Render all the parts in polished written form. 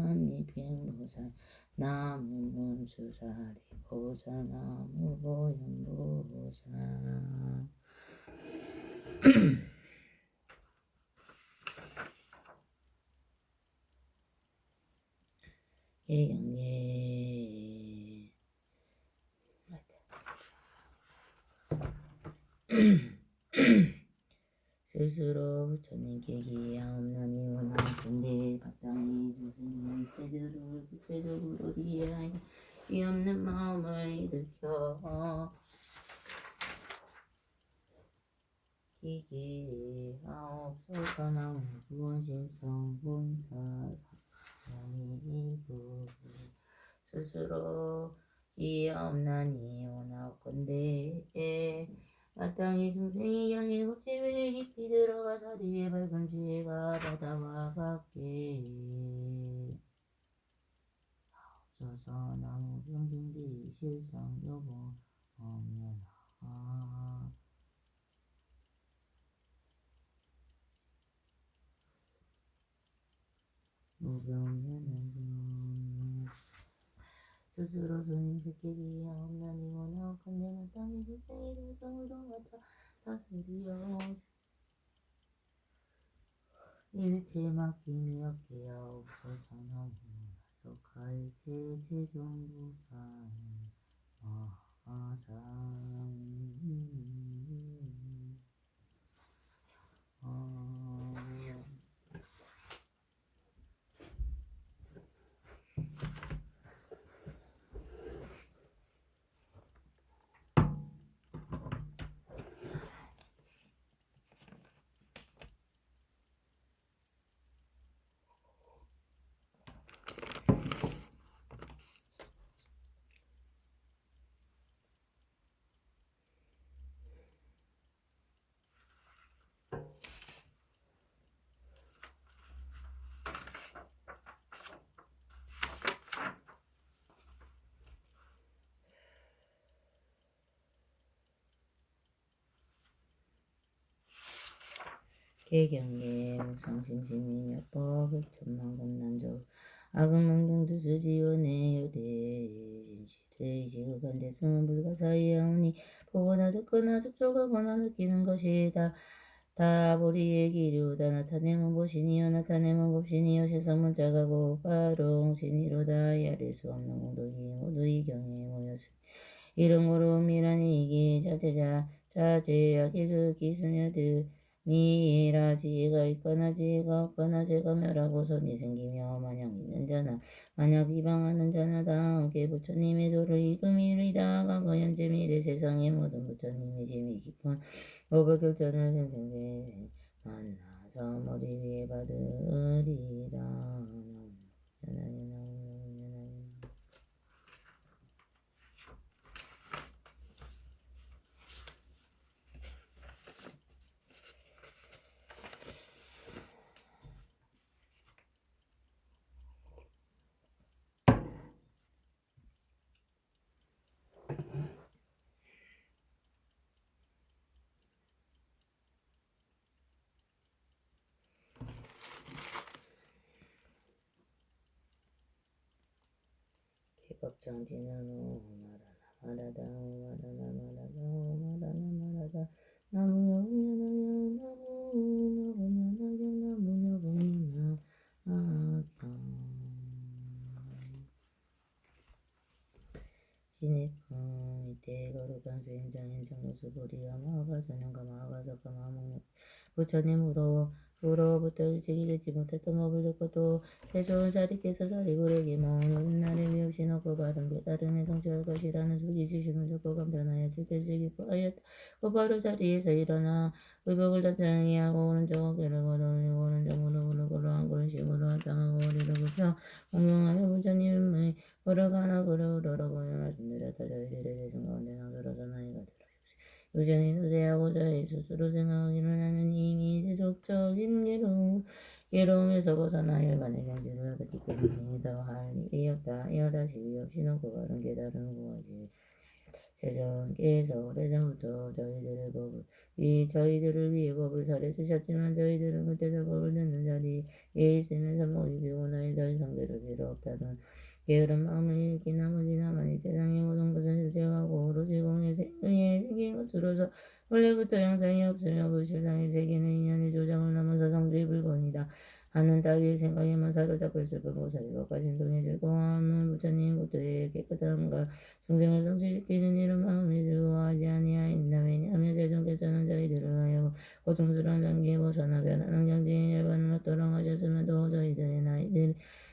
미빙보살 나무문수사리 보살 나무보현보살 예영예 스스로 부처님 계기야 없나니 원하건대 바탕이 주스님 제대로 구체적으로 이해하여 이 없는 마음을 일으켜 기기하옵소서. 나무 구원신성 본사 사명이구 스스로 기야 없나니 원하건대 마땅히 중생이 양의 곱짐에 깊이 들어가 사리에 밝은 지혜가 바다와 같게 하옵소서. 나무 병등대의 실상 여보 엄연하 무병연한 스스로 주님 지키기에 없나니 원하건대 마땅히 중생이 대성을 도맡아 다스리어 일체 맡김이 없게 하옵소서. 나무 나속할체 제종보살 마하상 개경계 무상심심이 여법 흑천만금난조 악음문경두 수지원의 여대 진실의 지극한대 승은 불가사의하오니 보거나 듣거나 접촉하거나 느끼는 것이다. 다보리의 기류다. 나타내면 보신이여 나타내면 법신이여 세상문자가 고바롱신이로다. 야릴 수 없는 공덕이 모두 이 경에 모였으니 이름으로 미란이 이기 자제자 자제약이 극기 스며들 미라 지혜가 있거나 지혜가 없거나 죄가 멸하고 선이 생기며 만약 믿는 자나 만약 비방하는 자나 다 함께 부처님의 도를 이금이리다. 과거 현재 미래 세상의 모든 부처님의 재미 깊은 법을 결정을 생생세 만나서 머리 위에 받으리다. 법장지나노 말하나 말하다 나무여공연하여 나무여공연하여 진입품 이때 거룩한 수행장인 장로수보리와 마하가 전형과 마하가 석가 마하목록 부처님으로부터 일찍이 듣지 못했던 법을 듣고 또 세존 자리께서 자리고르기 먼 오랜날에 미없이 없고 바른 깨달음에 성취할 것이라는 수기지심을 듣고 감탄하여 칠대질 기뻐하였다. 그 바로 자리에서 일어나 의복을 단단히 하고 오른쪽 어깨를 걷어올리고 오른쪽 무릎을 꿇어 그릇식으로 한땅하고 허리를 굽혀 공경하며 부처님의 걸어가나 걸어오더라 보며 말씀드렸다. 저희들의 대승 가운데 나들어서 나이가 들어 요전히 도대하고자 스스로 생각하기를 나는 이미 세속적인 괴로움에서 벗어나 열반의 경지를 얻었기 때문에 더 할 일이 없다. 이어 다시 위없이 높고 바른 깨달음을 구하지. 세전께서 오래전부터 저희들을 위해 법을 살려주셨지만 저희들은 그때서 법을 듣는 자리에 있으면서 모이 비고 나이 더 이상 대를 없다는 게으른 마음을 일으킨 나머지 나만이 세상의 모든 것은 실제하고 오로지 공에 의해 생긴 것으로서 원래부터 형상이 없으며 그 실상의 세계는 인연의 조작을 넘어서 성주의 불본이다. 하는 따위의 생각에만 사로잡을 슬픈 보살이법과 진동의 즐거움은 부처님 국도의 깨끗함과 중생을 성취시키는 이런 마음이 즐거워하지 아니하인다. 왜냐하며 세존께서는 저희들을 하여 고통스러운 장기에 벗어나 변화는 경지의 열반을 얻도록 하셨음에도 저희들의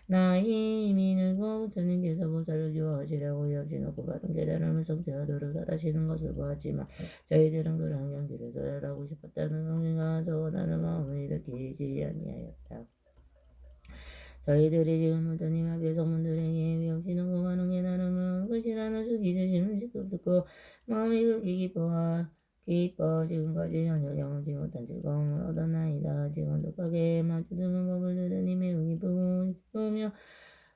나이 이미 늙고 부처님께서 보살을 기워하시려고 역시 놓고 받은 깨달음을 성취하도록 살아시는 것을 보았지만 저희들은 그런 경지를 도달하고 싶었다는 성인과 저원하는 마음을 일으키지 아니하였다. 저희들이 지금 부처님 앞에 성문들에게 예비 없이 놓고 많은 깨달음을 얻은 것이라는 수기 주시는 시급 듣고 마음이 극히 기뻐 지금까지 전혀 경험치 못한 즐거움을 얻었나이다. 지금 독하게 마주드는 법을 들으니 매우 기쁘고 기쁘며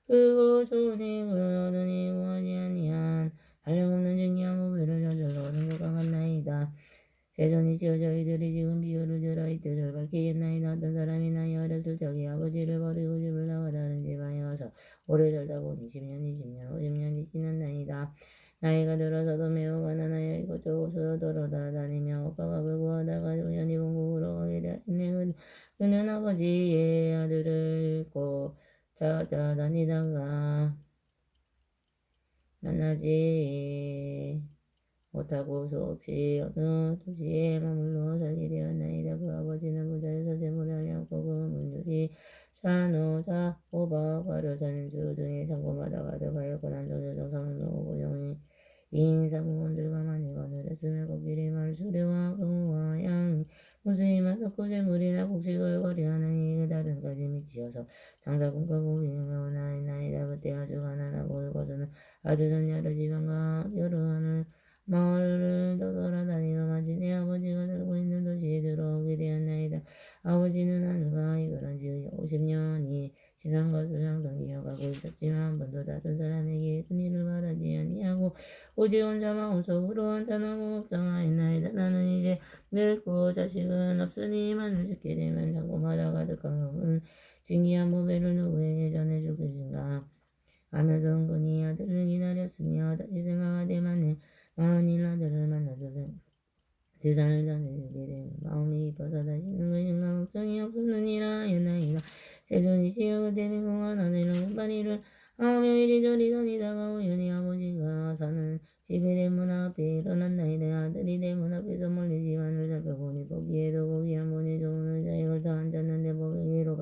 크고 좋은 이익을 얻으니 구하지 아니한 한량없는 증기한 보배를 저절로 얻은 것과 같나이다. 세존이시여 저희들이 지금 비유를 들어 이 뜻을 밝히겠나이다. 어떤 사람이 나이 어렸을 적에 아버지를 버리고 집을 나가 다른 지방에 가서 오래 살다 보니 10년, 20년, 50년이 지났나이다. 나이가 들어서도 매우 가난하여 이곳저곳으로 돌아다니며 옷과 밥을 구하다가 우연히 본국으로 가게 되었네. 그는 아버지의 아들을 잃고 찾아다니다가 만나지 못하고 수없이 어느 도시에 머물러 살게 되었나이다. 그 아버지는 부자여서 재물이 아니었고 그 문율이 산호자, 호박, 화려, 산주 등의 상고마다 가득하였고 남종 여종 상노고 영인 인사공원들과 많이 거느렸으며 거기리 말 수레와 금과 양이 무수히 많고 재물이나 곡식을 거래하느니 그 다른까지 미치어서 장사꾼과 고객을 나이다. 그때 아주 가난하고 늙어서는 아들은 여러 지방과 여러 하늘 마을을 돌아다니며 마치 내 아버지가 살고 있는 도시에 들어오게 되었나이다. 아버지는 하늘과 이별한 지 50년이 지난 것을 항상 기억하고 있었지만 한 번도 다른 사람에게 은혜를 바라지 아니하고 오직 혼자 마음속으로 한탄하고 걱정하였나이다. 나는 이제 늙고 자식은 없으니 만을 죽게 되면 장고마다 가득한 금은 진기한 보배를 누구에게 전해줄 것인가 하면서 은근히 아들을 기다렸으며 다시 생각하되 만일 아들을 만나서 재산을 전해주게 되면 마음이 기뻐서 다시는 것인가 걱정이 없었느니라 하였나이다. 세존이시여 그때 맹공한 아들은 왼발이를 하며 이리저리 다니다가 우연히 아버지가 사는 집의 대문 앞에 일어났나이다. 아들이 대문 앞에서 멀리 집안을 살펴보니 보기에도 고귀한 분이 좋은 의자에 걸터 앉았는데 보배기로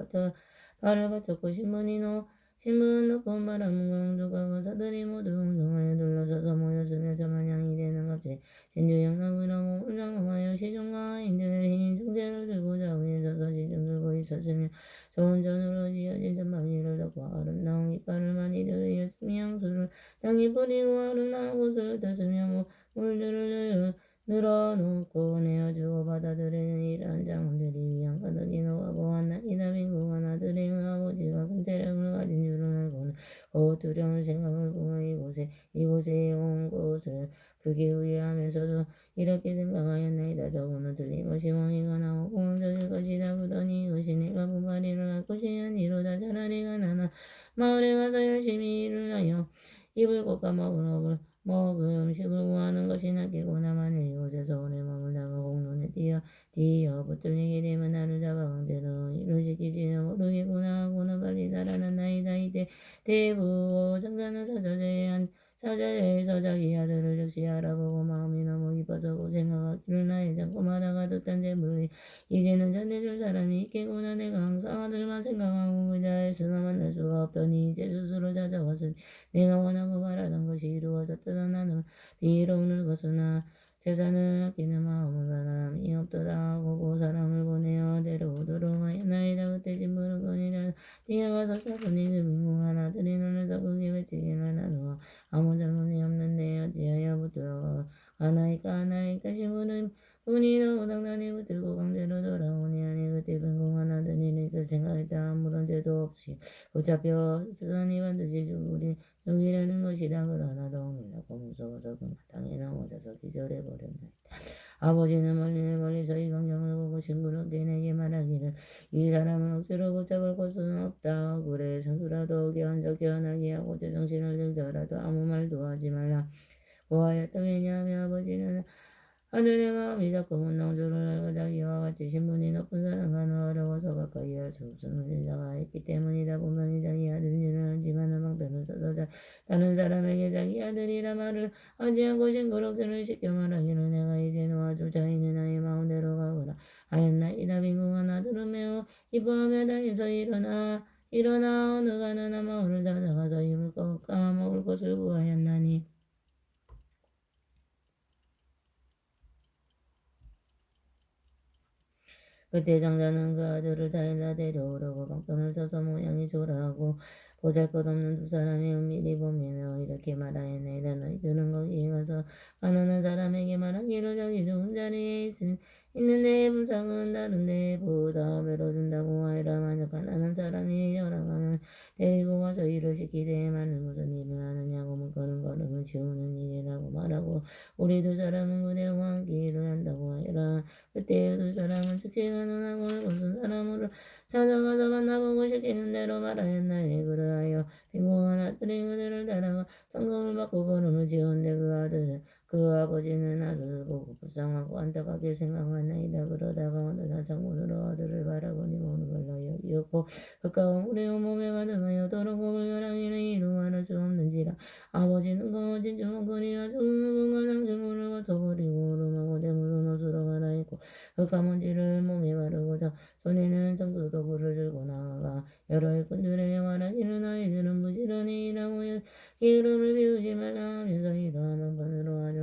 발을 받쳤고 신문 높은 바람과 홍조가 거사들이 모두 웅성하여 둘러서서 모였으며 저마냥이 되는 갑자기 진주영락을 하고 울장하여 시종과 인들의 흰 중재를 들고 좌우에 서서 시중 들고 있었으며 좋은 전으로 지어진 전망위를 덮고 아름다운 깃발을 많이 들이었으며 향수를 땅에 뿌리고 아름다운 곳을 떴으며 물들을 늘어놓고 내어주고 받아들이는 이러한 장엄들이 위안 가득히 녹아보았나이다. 빈궁한 아들의 아버지가 큰 재력을 가진 줄을 알고는 곧 두려운 생각을 부어 이곳에 온 것을 크게 후회하면서도 이렇게 생각하였나이다. 저분은 틀림없이 왕이가 나오고 왕족일 것이다. 그러니 이것이 내가 부바리를 할 것이 아니로다. 차라리 가난한 마을에 가서 열심히 일을 하여 입을 곱게 먹을 음식을 구하는 것이 낫겠구나. 만일 이곳에서 오래 머물다가 공론에 뛰어 붙들리게 되면 나를 잡아 강제로 일을 시키지는 모르겠구나 하고는 빨리 달아났나이다. 이때 대부 장자는 사자에서 자기 아들을 역시 알아보고 마음이 너무 기뻐서 고생하기를 나의 장고마다가 듣던 재물이 이제는 전해줄 사람이 있겠구나. 내가 항상 아들만 생각하고 의자에서나 만날 수가 없더니 이제 스스로 찾아왔으니 내가 원하고 바라던 것이 이루어졌다. 나는 비록 늙었으나 재산을 아끼는 마음은 변함이 없도다 하고 그 사람을 보내어 데려오도록 하였나이다. 그때 진부는 거니라 뛰어가서 차분히 그 민궁한 아들이 놀라서 크게 외치기를 나도 아무 잘못이 없는데 어찌하여 붙들어가나이까 하나이까. 신부는 분이 너무 당단히 붙들고 강제로 돌아오니 하니 그때 민궁한 아들이 그 생각했다. 아무런 죄도 없이 붙잡혀 스스로니 반드시 죽이려는 것이다. 그러나 너무 놀라고 무서워서 그 마당에 넘어져서 기절해버렸나이다. 아버지는 멀리서 이 광경을 보고 싱그럽게 내게 말하기를 이 사람은 억지로 붙잡을 곳은 없다. 그래 선수라도 견적견하게 하고 제정신을 들더라도 아무 말도 하지 말라. 고하였다. 왜냐하면 아버지는 하늘의 마음이 자꾸 문낭주를 알고 자기와 같이 신분이 높은 사람과는 어려워서 가까이 할 수 없는 일자가 있기 때문이다. 분명히 자기 아들인 줄은 알지만 방편을 써서 다른 사람에게 자기 아들이라 말을 하지 않고 싱그럽게를 시켜 말하기를 내가 이제 놓아줄 자인의 나의 마음대로 가거라 하였나이다. 빈궁한 아들은 매우 기뻐하며 땅에서 일어나 어느 가난한 마을을 찾아가서 입을 것 까먹을 것을 구하였나니 그때 장자는 그 아들을 다일라 데려오려고 방편을 써서 모양이 조라하고 보잘것없는 두 사람이 은밀히 보매며 이렇게 말하였나이다. 너희들은 거기에 가서 가난한 사람에게 말하기를 저기 좋은 자리에 있는데 불쌍은 다른 데보다 배로 준다고 하여라. 만약 가난한 사람이 열악하면 데리고 와서 일을 시키되 만일 무슨 일을 하느냐고 묻거든 걸음을 치우는 일이라고 말하고 우리 두 사람은 그대와 함께 일을 한다고 하여라. 그때 그 사람은 즉시 가난하고 헐벗은 사람을 찾아가서 만나보고 시키는 대로 말하였나니 그러하여 빈궁한 아들이 그들을 따라가 상금을 받고 걸음을 지었는데 그 아들은 그 아버지는 아들을 보고 불쌍하고 안타깝게 생각하나이다. 그러다가 어느 날 창문으로 아들을 바라보니 보는 걸로 여기었고 가까운 우리의 몸에 가득하여 더럽고 불결하기는 이루 말할 수 없는지라. 아버지는 거진 주먹거리와 죽은 가장주물을 거쳐버리고 오름하고 대무슨 옷으로 갈아입고 흙가먼지를 몸에 바르고자 손에는 청소도구를 들고 나아가 여러 일꾼들에게 말하기를 너희들은 부지런히 일하고 기름을 비우지 말라 하면서 이러한 방편으로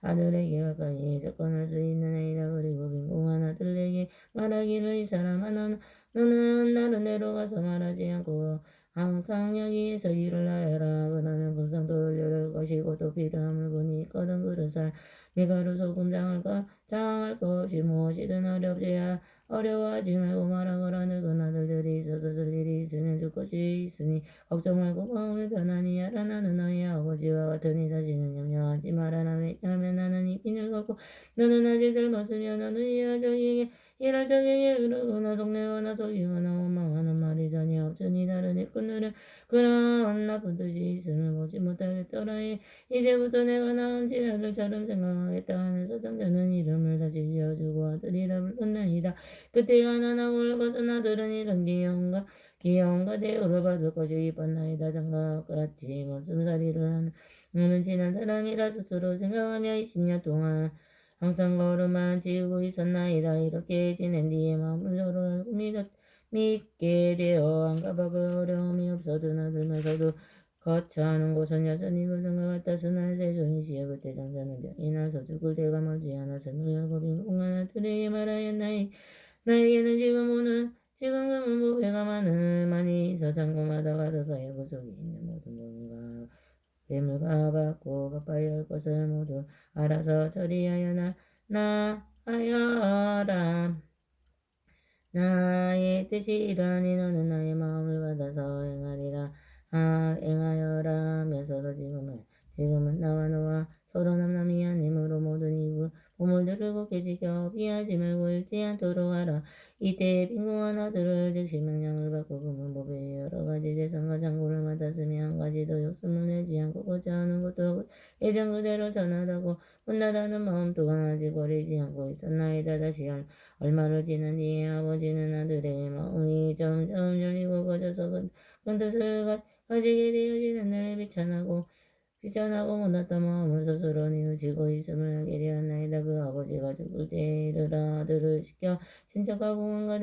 아들에게 가까이 접근할 수 있는 아이다. 그리고 빈궁한 아들에게 말하기를 이 사람아 너는 다른 데로 가서 말하지 않고 항상 여기에서 일을 하여라. 그러면 분상도 올려줄 것이고 또 필요한 물건이 있거든 그릇을 밀가루 소금 장할 것이 무엇이든 어려워하지 말고 말하거라. 늙은 아들들이 있어서 줄 일이 있으면 줄 것이 있으니 걱정 말고 마음을 편안히 하라. 나는 너희 아버지와 같으니 다시는 염려하지 말아라. 왜냐하면 나는 이미 늙었고 너는 아직 젊었으며 너는 일할 적에게 그러거나 속내거나 속이거나 원망하는 말이 전혀 없으니 다른 일꾼들은 그런 나쁜 뜻이 있음을 보지 못하겠더라. 이제부터 내가 낳은 친아들처럼 생각하겠다 하면서 장자는 이름을 다시 지어주고 아들이라 불렀나이다. 그때 가난하고 헐벗은 아들은 이런 귀여움과 대우를 받을 것이 기뻤나이다. 장가같이 머슴살이를 하는 친한 사람이라 스스로 생각하며 20년 동안 항상 걸음만 지우고 있었나이다. 이렇게 지낸 뒤에 마음을 저로 알고 믿게 되어 안가박을 어려움이 없어도 나들면서도 거처하는 곳은 여전히 그 생각 같았으나 세존이시여 그때 장자는 병이 나서 죽을 때가 멀지 않았음을 알고 빈궁한 아들에게 말하였나이 나에게는 지금 금은 보배가 많이 있어 창고마다 가득하여 그 속에 있는 모든 돈과 괴물과 받고 갚아야 할 것을 모두 알아서 처리하여 하여라. 나의 뜻이 이러하니 너는 나의 마음을 받아서 행하여라 하면서도 지금은 나와 너와 서로 남남이 아님으로 모든 이 보물들을 굳게 지켜 피하지 말고 잃지 않도록 하라. 이때 빈궁한 아들을 즉시 명령을 받고 금은 보배의 여러 가지 재산과 장고를 맡았으며 한 가지도 욕심을 내지 않고 고자하는 것도 예전 그대로 전하다고 혼나다는 마음 또한 아직 버리지 않고 있었나이다. 다시 얼마를 지난 뒤에 아버지는 아들의 마음이 점점 열리고 꺼져서 큰 뜻을 가지게 되어지는 날에 비천하고 못났던 마음을 스스로 뉘우치고 있음을 알게 되었나이다. 그 아버지가 죽을 때 이르라 아들을 시켜 친척과 공원과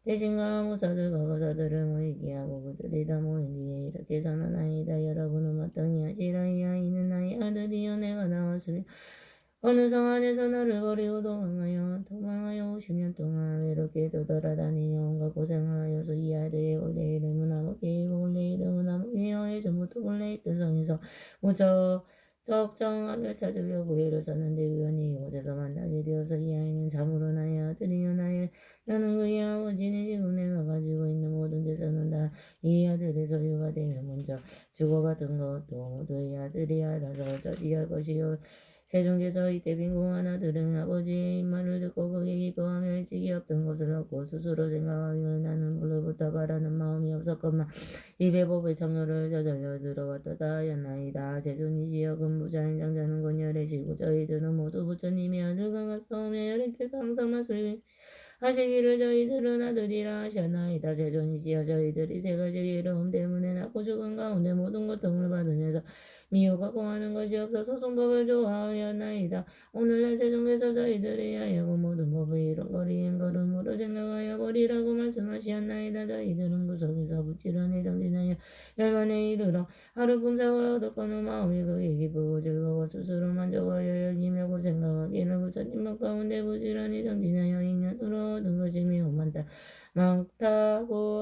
대신과 무사들과 거사들을 모이게 하고 그들이 다 모인 뒤에 이렇게 선언하이다. 여러분은 마땅히 하시라. 이 아이는 나의 아들이요 내가 낳았으며 어느 성 안에서 나를 버리고 도망하여 50년 동안 외롭게 돌아다니며 온갖 고생을 하여서 이 아들의 원래 이름은 아무개이고 원래 이름은 아무개요. 예전부터 원래 있던 성에서 무척 적정하며 찾으려고 애를 썼는데 우연히 이곳에서 만나게 되어서 이 아이는 참으로 나의 아들이요 나는 그의 아버지니 지금 내가 가지고 있는 모든 재산은 다 이 아들의 소유가 되며 먼저 주고받은 것도 모두 이 아들이 알아서 처리할 것이요 세종께서 이때 빈궁한 아들은 아버지의 입말을 듣고 그게 기뻐하며 일찍이 없던 것을 얻고 스스로 생각하기를 나는 물로부터 바라는 마음이 없었건만 입에 법의 청료를 저절로 들어왔도다 하였나이다. 세존이시여 근부자인 장자는 권열해지고 저희들은 모두 부처님의 아들과 같사오며 여인께서 항상 말씀을 하시기를 저희들은 아들이라 하셨나이다. 세존이시여 저희들이 세 가지 이름 때문에 낳고 죽은 가운데 모든 고통을 받으면서 미워가 공하는 것이 없어서 성법을 좋아하였나이다. 오늘날 세종께서 저희들이 하여금 모든 법을 이런거리인 걸음으로 생각하여 버리라고 말씀하시었나이다. 저희들은 구석에서 부지런히 정진하여 열반에 이르러 하루 품삯을 얻었거늘 마음이 그게 기쁘고 즐거워 스스로 만족하여 여기며 그 생각하기를 부처님만 가운데 부지런히 정진하여 인연으로 얻은 것이 매우 많다고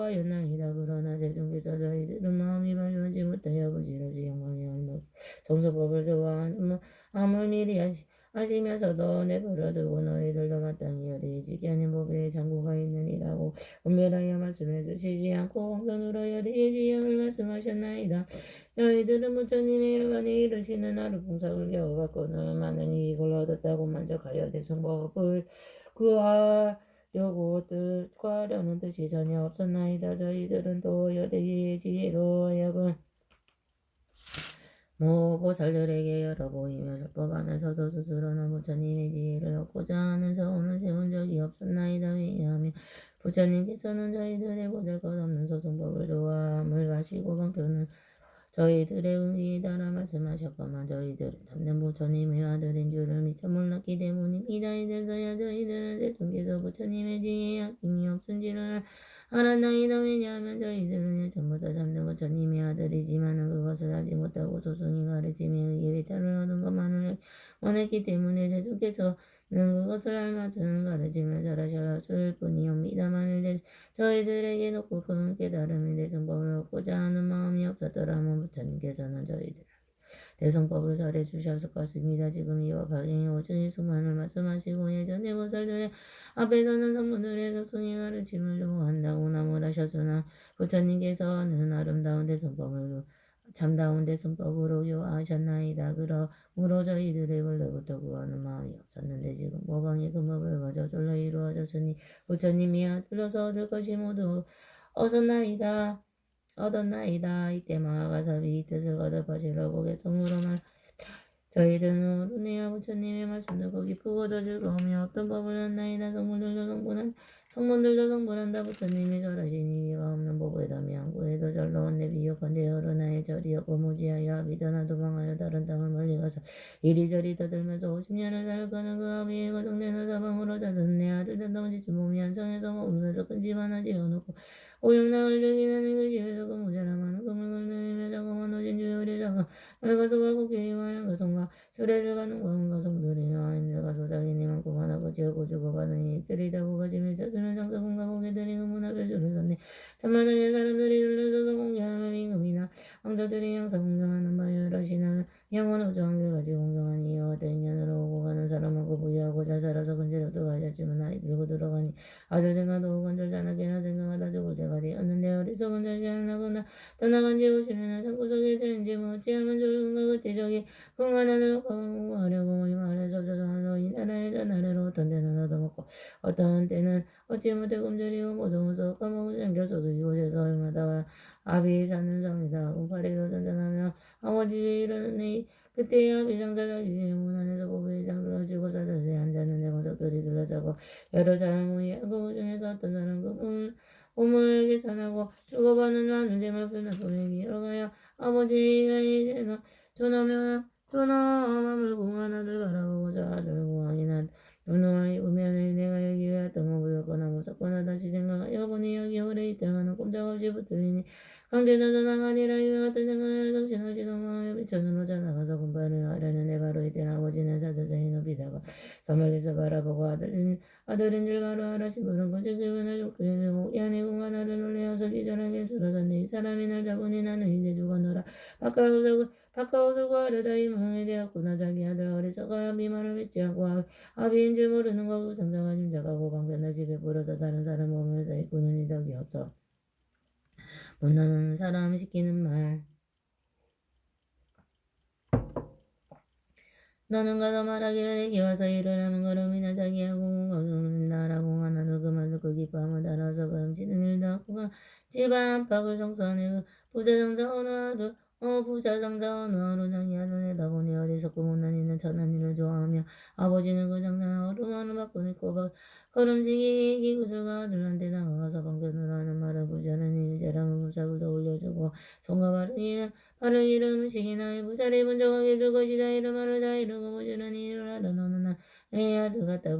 하였나이다. 그러나 세종께서 저희들은 마음이 발전하지 못하여 부지런히 영광이 얼마 정서법을 좋아하는 마음을 미리 하시면서도 내버려두고 너희들도 마땅히 열의지게 하는 법에 장구가 있느니라고 분별하여 말씀해 주시지 않고 황변으로 열의지형을 말씀하셨나이다. 저희들은 부처님의 일반에 이르시는 하루 봉삭을 겨우 받고는 많은 이익을 얻었다고 만족하여 대승법을 구하려고 구하려는 뜻이 전혀 없었나이다. 저희들은 또 열의지혜로 하여금 보살들에게 열어 보이며 설법하면서도 스스로는 부처님의 지혜를 얻고자 하는 서원을 세운 적이 없었나이다. 왜냐하면 부처님께서는 저희들의 보잘것없는 소승법을 좋아함을 아시고 방편은 저희들의 의의에 따라 말씀하셨건만 저희들은 참된 부처님의 아들인 줄을 미처 몰랐기 때문입니다. 이제서야 저희들은 세종께서 부처님의 지혜에 아낌이 없은지를 알았나이다. 왜냐하면 저희들은 예전부터 참된 부처님의 아들이지만은 그것을 알지 못하고 소승이 가르침에 의해 위탈을 얻은 것만을 원했기 때문에 세종께서는 그것을 알맞은 가르침을 잘하셨을 뿐이옵니다만 저희들에게 높고 큰 깨달음의 대승법을 얻고자 하는 마음이 없었더라면 부처님께서는 저희들 대승법을 잘해 주셨을 것입니다. 지금 이와 박경의 오중의 수만을 말씀하시고 예전에 보살들의 앞에서는 성문들의 속성의 가르침을 요한다고 나무를 하셨으나 부처님께서는 아름다운 대승법을 참다운 대승법으로 요하셨나이다. 그러므로 저희들의 원래부터 구하는 마음이 없었는데 지금 모방의 금법을 거저 졸라 이루어졌으니 부처님이 아들로서 얻을 것이 모두 얻었나이다. 이때 마하가섭이 이 뜻을 거듭하시러 보게 성으로만 저희들은 어른이야 부처님의 말씀 듣고 기쁘고도 즐거우며 어떤 법을 했나이다. 성문들도 성불한다. 부처님이 절하신 의미가 없는 법에다며 양구에도 절로온데 비욕한데 어른아의 절이었고 무지하여 아비더나 도망하여 다른 땅을 멀리 가서 이리저리 떠들면서 50년을 살거는 그 아비의 거정되는 사방으로 잦은 내 아들 전동지 주몸이 한성에서 머물면서 끈집하나 지어놓고 오용락을 즐기는 그 집에서 그 무자람하는 금을 걸리며 자그만 오진 주요리 자가 말가소가 고개리와 양가성과 수레를 가는 광가성들이며 아인들과 소작이니 많고 많아고 지어고 주고받은 이들이다. 고가지며 짰으면 장사공과 고개들이 그 문 앞에 줄을 섰네. 참마당에 사람들이 둘러서서 공개하며 임금이나 왕자들이 항상 공경하는 바여 여럿이나 영원 우주왕들 가지 공경하니 이와 대인연으로 오고 가는 사람하고 부유하고 잘 살아서 근지력도 가졌지만 아이 들고 들어가니 아들 생각도 건절자나게나 생각하다 죽을 때가 되었는데 어리석은 자식 하나거나 떠나간 지 50년을 산구석에 세는지 어찌하면 좋은가. 그때 저기 풍만하늘로 공부하려고 이 말에서 저절로 이 나라에서 나라로 어떤 때는 얻어먹고 어떤 때는 얻지 못해 굶주리고 모두면서 까먹고 생겨서도 이곳에서 얼마다 아비 사는 성이다. 공파리로 전전하며 아버지 집에 이르는 그때 아비 장자가 문 안에서 보부의 장들어 지고 자자세 앉았는데 권석들이 둘러싸고 여러 사람이 그 중에서 어떤 사람 우물 계산하고 주고받는 마늘잼을 푸는 돈에게 열어가여 아버지가 이제는 존엄함을 공한 아들 바라보고 저 아들 공항이나 분노를 입으면 내가 여기 왜 왔던 거 보였거나 무섭거나 다시 생각하여 보니 여기 오래 있다가는 꼼짝없이 붙들리니 강제노도 나가니라. 이와 같은 생각에 정신없이 도망하며 비천으로 자나가서 군발을 하려는 내 바로 이때 아버지는 사자자히 높이다가 저 멀리서 바라보고 아들인 줄 바로 알아. 신부는 건지수분을 줬고 이 안에 공간 나를 놀래어서 기절하게 쓰러졌네. 이 사람이 날 잡으니 나는 이제 죽었노라. 바깥옷을 구하려다 이 망하게 되었구나. 자기 아들 어리석어 아비 말을 믿지 않고 아비인 줄 모르는 거그 장자가 짐작하고 방편나 집에 불어서 다른 사람 몸을 입고는 이덕이 없어. 못나는 사람 시키는 말 너는 가서 말하기를 내게 와서 일어나는 걸음이나 자기하고 나라고 하나를 그 말을 그 기뻐함을 따라서 걸음치는 일도 없고 집안 밖을 청소하네 부자정자 어느 하루 부자정자 어느 하루 자기 아들 내다보니 어리석고 못난 이는 천한 일을 좋아하며 아버지는 그 장난 얼음하는 바꾸니 꼬박 걸음지기 기구들과 아들한테 나가서 방편으로 하는 말을 부자는 일 자랑을 무삭을 더 올려주고 손과 발을 이름 음식이나 부자를 분정하게 줄 것이다 이런 말을 다 이루고 부지런히 일을 하던 어느 날 내 아들 갖다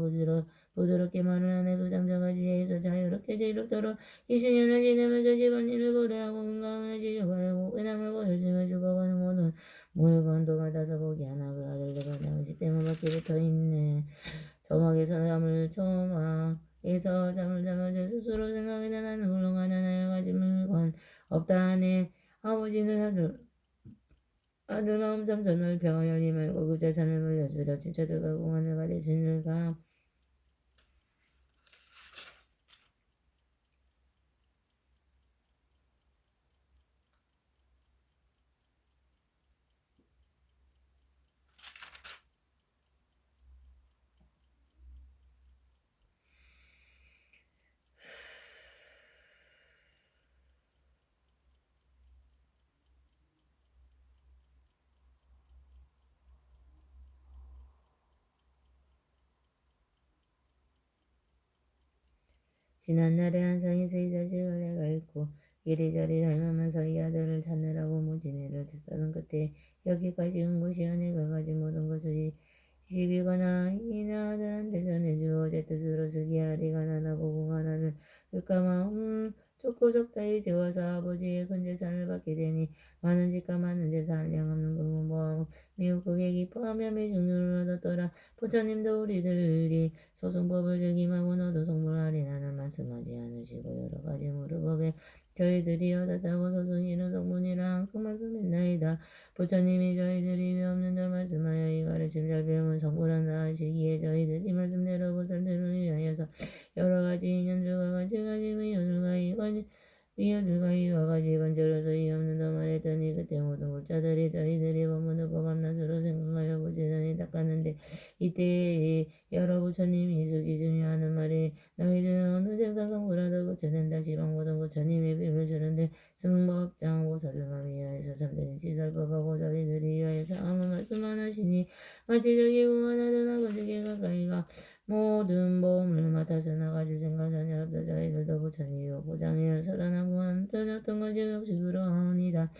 부드럽게 말을 하네 그 장자가 지혜에서 자유롭게 지롭도록 20년을 지내면서 집안일을 고려하고 건강을 지켜바라고 회남을 보여주며 죽어가는 모든 물건도 받아서 보기 하나 그 아들들은 당시 때문 밖에 붙어있네 조막에서 잠을 자마자 스스로 생각하다 나는 물렁하나 나야 가진 물건 없다 하네 아버지는 아들 마음 점점 넓혀 열리 말고 그 재산을 물려주려 친척들과 공안을 가려 진들과 지난날에 한상에서 이 자식을 내가 잃고 이리저리 닮으면서 이 아들을 찾느라고 무진해를 듣다는 그때 여기까지 온 것이 내가 가진 모든 것을 시비거나 이나 아들한테 전해주어 제 뜻으로 쓰기하리가 나나고 공하나를 그까 마음 좋고 적다이 재워서 아버지의 큰 재산을 받게 되니 많은 집과 많은 재산 한량없는 금은보하고 미국 그게 기뻐하며 매중률을 얻었더라 부처님도 우리들이 소송법을 즐김하고 너도 성불하리라는 말씀하지 않으시고 여러 가지 무르법에 저희들이 얻었다고 소승이는 성문이라 항상 말씀했나이다. 부처님이 저희들이 왜 없는 줄 말씀하여 이 가르침 잘 배우면 성불한다 하시기에 저희들이 말씀대로 보살들을 위하여서 여러 가지 인연들과 같이 가지고 이어들과 이와 같이 번절어서 이 없는 더 말했더니 그때 모든 불자들이 저희들이 법문을 밤낮으로 생각하여 부지런히 닦았는데 이때에 여러 부처님이 수기 중에 하는 말이 너희들은 어느 생사성불하다 부처된다 시방 모든 부처님의 빔을 주는데 승법장 보살을 위하여서 참되는 시설법하고 저희들이 위하여서 아무 말씀 안 하시니 마치 저기 공안하던 아버지께 가까이가 모든 보험을 맡아서 나가줄 생각 전혀 없다 저희들도 부처님이 보장하여 설하나고 한 떠났던 것이 없이 그러하오니다.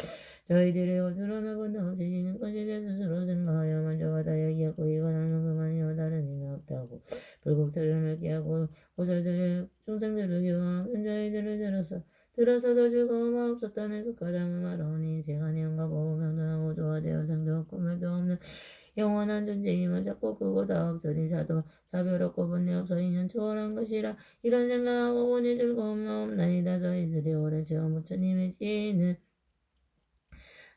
저희들의 옷으로 나본 없이 지는 것이 제 스스로 생각하여 만족하다 여기였고 이건 알면 그만이요 다른 이는 없다고 불국토를 맺게 하고 고설들의 중생들을 교화하면 저희들을 들어서도 즐거움 없었다네 그 가장을 말하오니 제가 내용과 보호명도하고 조화되어 생도 없고 멸도 없는 영원한 존재임을 찾고 그거 다 없으니 차별 없고 번뇌 없어 인연 초월한 것이라 이런 생각하고 보니 즐거움 없나이다 저희들이 오래 세운 부처님의 지혜는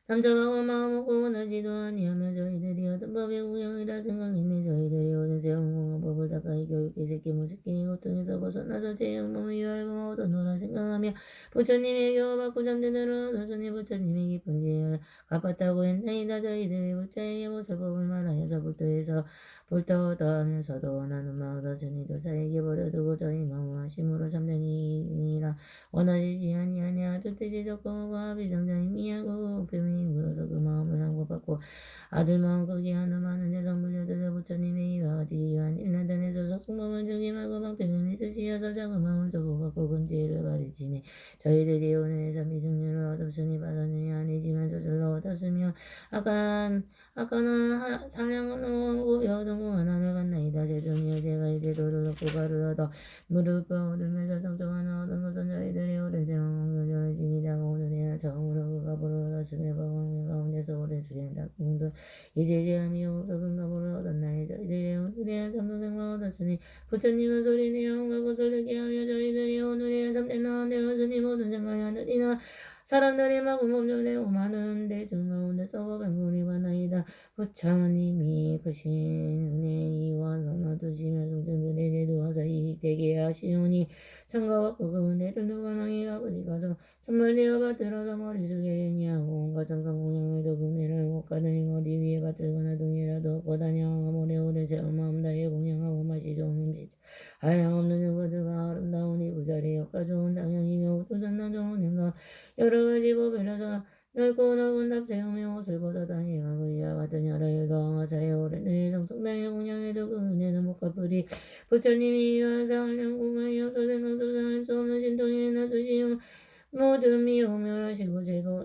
남자가 마음 먹고 원하지도 아니하며 저희들이 얻은 법의 우영이라 생각했네 저희들이 오늘 제공공한 법을 닦아이 교육의 새끼 무새끼의 고통에서 벗어나서 제용범의 유알범 얻어노라 생각하며 부처님의 교화받고 잠대대로 얻었으니 부처님의 깊은 지혜를 갚았다고 했나이다 저희들이 불자에게 보살법을 말하여서 불도에서 불도하다 하면서도 원하는 마 얻었으니 도사에게 버려두고 저희 마음 하심으로 잠대니라 원하지 아니하냐 둘째지 적공과 비정자이 미하고 뱀이 물어서 그 마음을 항고받고 아들 마음 거기 하나 많은 여성 물려들여 부처님의 이와 같이 이한 일난단에서 석승범을 즐김하고 방패는 있으시어서 작은 마음 조고받고 근지혜를 가르치니 저희들이 오늘에서 미중률을 얻었으니 받았느니 아니지만 저절로 얻었으며 아까는 상량없는 고비 얻은 공 하나를 갔나이다 제존이여 제가 이 제도를 얻고 가를 얻어 무릎과 오르면서 성종하나 얻은 것은 저희들이 오랜 생활을 지니다가 오늘에야 처음으로 그 갑을 얻었으며 방황의 가운데서 오래 주행다 공도 이제 제함이 없어근 갑을 얻었나이 저희들이 오늘에야 참선생을 얻었으니 부처님은 소리내어 온갖 것을 듣게 하여 저희들이 오늘에야 참된 나은 되었으니 모든 생각이 하늘이나 사람들이 마구멈좀 내고 많은데 중가운데서 법행군이 많나이다. 부처님이 크신 은혜이와 선화두시며 중생들의 내도와서 이익되게 하시오니 천가와 그 은혜를 누가 낭이 가버리 가서 선물되어 받들어서 머리속에 행위하고 온갖 정성공양에도 그 은혜를 못 가더니 머리 위에 받들거나 등이라도 얻고 다녀와 오래오래 제울 마음 다해 공양하고 맛이 좋은 음식 한량없는 유부들과 아름다운 이 부자리 역과 좋은 당양이며 우두전나 좋은 행각 여러 가지 법이라서 넓고 넓은 답 세우며 옷을 벗어다니 하고 이와 같은 여러 일도 항하자에 오랜 의 정성당의 공양에도 그 은혜는 못 갚으리 부처님이 유한상을 영공하여 없어 생각조사할 수 없는 신통에 놔두시오 모든 미오멸하시고 제가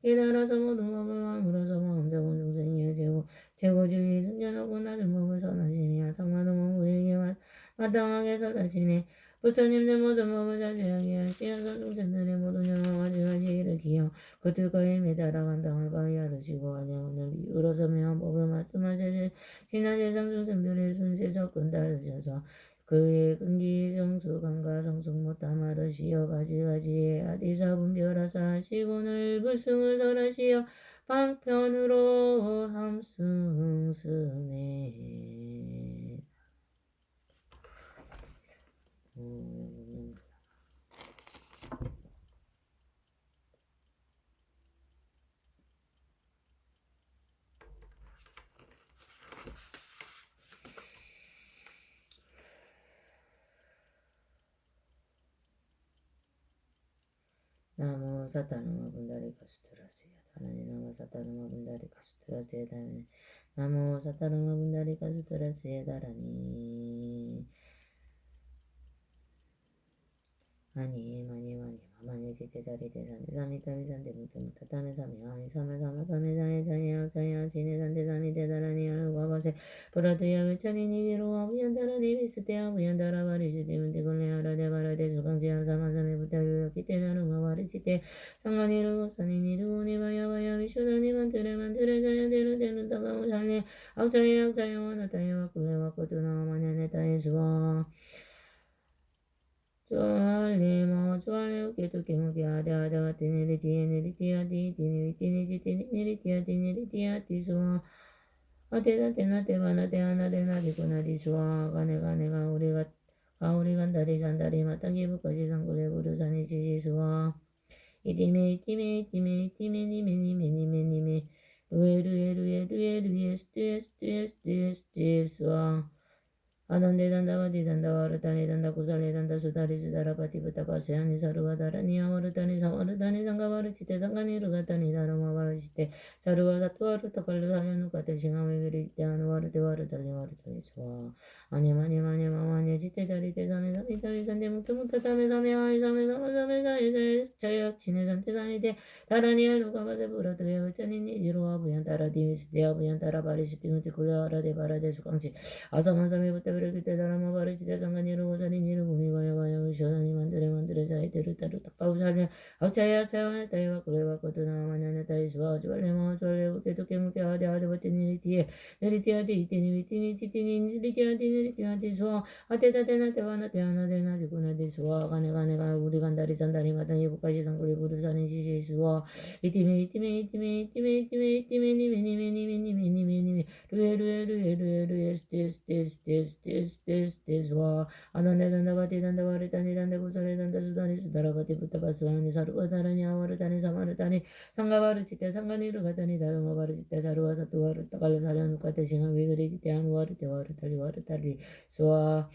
깨달아서 모든 법을 왕으로서 마음 적은 중생이여 제고 진리 순전하고 낮은 법을 선하시며 상마도 원구에게 마땅하게 서다시네 부처님들 모든 법을 자세하게 하시어서 중생들의 모든 영광까지 일으키어 그 들거에 매달아간 땅을 바위하르시고 안양없는 비유로서 명한 법을 말씀하셔서 지난 세상 중생들의 순세 접근 따르셔서 그의 근기 성수강과 성숙 못함 하르시어 가지가지의 아리사 분별하사 하시고 넓을 승을 설하시어 방편으로 삼승스네 나무 사타누마 분다리 가수트라세야 다라니 나무 사타누마 분다리 가수트라세야 다라니 나무 사타누마 분다리 가수트라세야 다라니 마니 지대자리 대산대 삼이타미 산대 무트무타 타메 삼이 아니 삼에 삼아 삼에 장에 장에 장에 지네 산대 삼이 대다라니 알과 바세 브라드야 외찬이 니디로와 부연다라니 비스테야 부연다라 바리시대 문디걸레 하라데 바라데 수강지야 사마삼에 부타유여 기대나루마 바리시대 상관이르고 산이니르고니 바야바야 미슈다니 만들에 자야 데르 다가오 살레 악자에 와나타에 와꿀레 와꾸투나 마냐네 타에 수와 쫄리모 쫄리우 깨두깨무게 아데아데 와티니리 디에니리 디아디 디니리 디니지 디니리 디아디니리 디아디수아 아데나 데나 데바나 데아나 데나 디구나 디수아 가네가 우리가 가우리간다리 잔다리 마땅히 부까지 상굴레 부르사니 지지수아 이디메 니메 루에 스튜에스수아 아단데 단다와 디단다와 아르타니 단다 구살레 단다 수다리 수다라 바티부타 바세아니 사루와 다라니 아와르타니 사와르타니 상가바르 치테 상가니 루가타니 다르마 바르시테 사루와 사투와르 타칼루 살려누 카테 싱하메 그리테 아누와르 테와르 달리와르 달리수와 아니마니 치테 자리테 사메 사미 자리 산데 무트무트 타메 사메 아이 사메 사메 자야 치네 산테 사미테 다라니 알루가 바세 부라드에 외짜니니 디로와 부얀 따라 디미스데아 부얀 따라 바리시티 무티 굴레와라데 바라데 수강치 아사마사미부터 그때 다라마 바르지대 장간이르고 자리니르고 미바야바야 위셔다니 만들에 자이테르 따루 탁가우 살려 아차야 따이와 그레와 거두나 마냐네 따이 수와 주발레마 주발레 우테토케 무케 아데 버티니리 티에 니리티아디 이티니 지티니 니리티아디 수와 아테다테나 테와나 테하나 데나 디구나디 수와 가네가 우리 간다리 잔다리 마땅히 부까지 상구리 부르사니 지지 수와 이티메 니메 루에 스테스와 아나네 단다바티 단다바리 타니 단다 구살레 단다 수다니 수다라바티 부타바스와니 사루와 다라니 아와르 타니 사마르 타니 상가바르 치테 상가니르 가타니 다르마바르 치테 사루와 사투와르 타갈루 사려누 카테 싱하 위그리 치테 아누와르 테와르 탈리 수와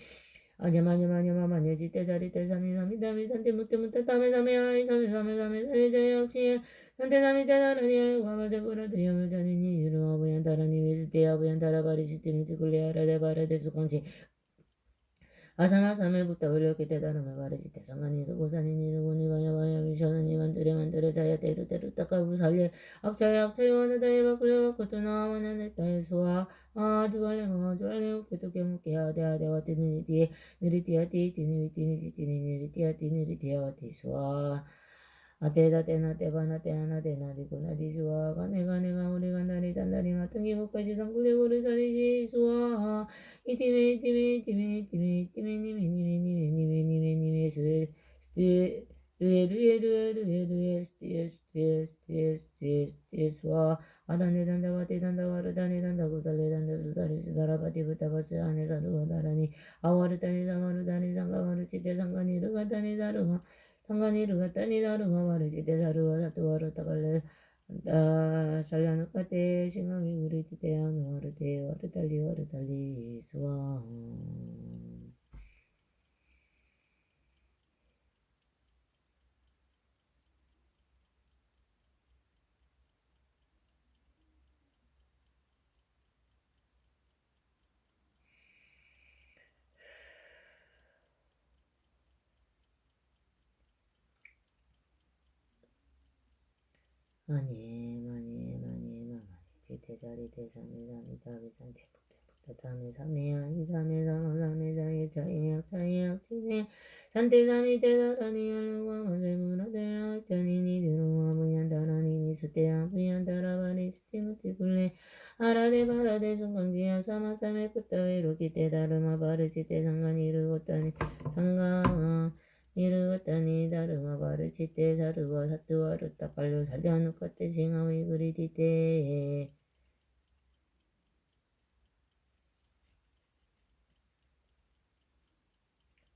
아냐마냐마냐마마냐 지테 자리테 사미 다미 산테 무테 타메 사메 아이 사메 사레자에 역치에 산테 사미 테다라니 알과 바세 부라드 여묘자니니 이루와 부얀 다라니 미스테야 부얀 다라바리 시테 미티 굴레 아라데 바라데 수강치 아사마사메부터 올렸기 때다름에 바르지 대상간이르 고산이니르고 니바야바야 미셔나니 만들에 자야 때루 닦아부 살려 악차야 와나다에 바꿀레 바꾸투나 와나네 따에 수와 주발레 우케토케 무케 아데와 티니디에 니리티아티 티니위티니지 티니니리티아티 니리티아와 티수와 아테다 테나 테바나 테하나 데나 디구나 디수와 가네가 우리 간다리 잔다리 마땅히 목까지 상굴레 고르사리 시수와 이티메 니메 스테 루에 스와 아다네 단다 와테 단다 와르다네 단다 구살레 단다 수다리 수다라바티 부타바스 아네 사루와 다라니 아와르다니 사마르다니 상가마르치테 상가니 르가다니 다르마 상가니 르가다니 다르마 마르치테 사루와 사투와르 타갈레 살라누카테 싱하미 우리티테아누 와르테 와르달리 스와 마니 지테자리 대삼이 다비산 대푸 다음에 삼에 자에 지네 산대삼이 대다라니 알루와 마세무라대야 짜니니 드루와 무얀다라니 미수대야 무얀다라바니 스티무티 굴레 아라데 바라데 순강지야 사마삼에 뿌따웨로 기대 다르마 바르지대 상간이 르고따니 상가 이르다니 다르마 바르치테 사르와 사뚜와 르타 깔로 살려누 카테 싱하위 그리디테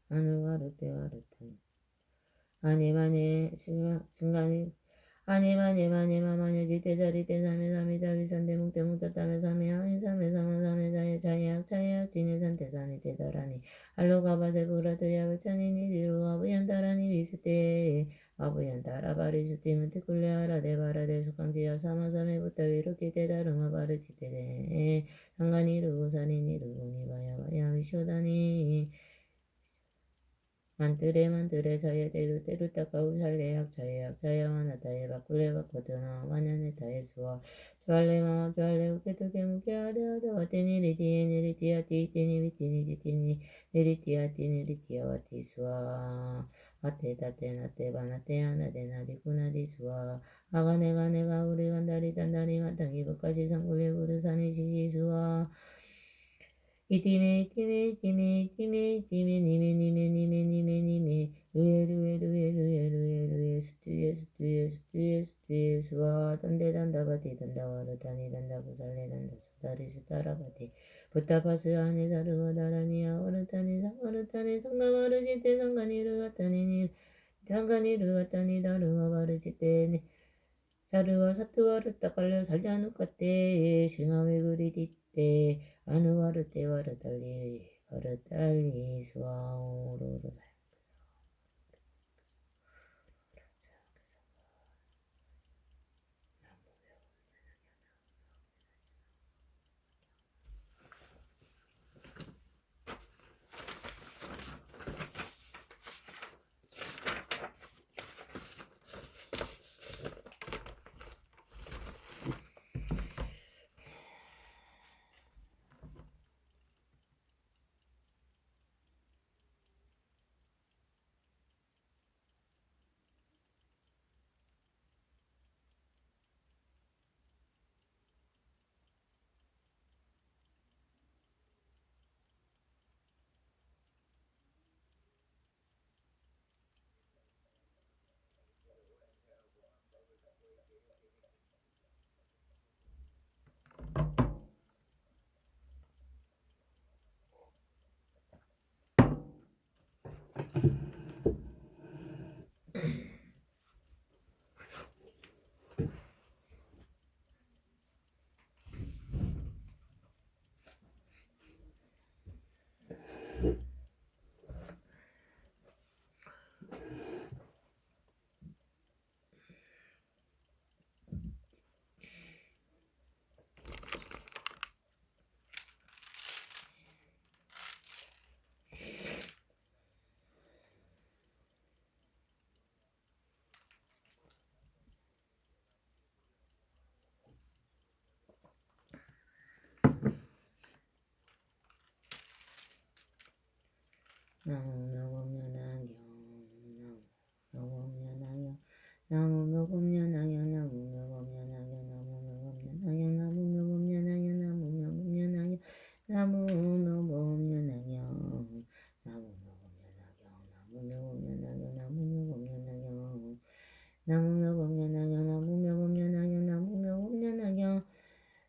아누와 르테와 르타니 아니마네 순간이 아니마네 지테자리 테삼에 다비산데 묵테묵타타메 삼에 하인 삼에 자예악 지네산 테삼이 테다라니 알로가바세 부라트야 베차니니 디루와 부얀다라니 비스테 아부얀다라바리 스티무티 쿨레아라 데바라데 수강지야 사마삼에 부타위로 기테다르마 바르치테데 상가니 르고사니니 르고니 바야바야 미쇼다니 만뜨레 자예대루 따까우 살레약 자야와나 다예 바꿀레 바코드나 마냐네 다예수와 주알레 우케토게 무케아데아데 와테니 리디에 티티니 비티니 지티니 니리티아 와티수와 아테다테 바나테 하나데나디쿠나디수와 아가네가 우리 간다리 잔다리 마땅히 북까지 상굴레 부르사니 시시수와 이티메 니메 루에 스투에 수와 단데 단다바디 단다와르 다니 단다 부살레 단다 수다리 수다라바디 부타파스 아네 사르와 다라니야 와르타니 상가마르지테 상가니 르가타니 다르마 바르지테 사르와 사투와르 따깔려 살려누까테 싱하웨 그리디테 아누와르테와르달리 스와오로로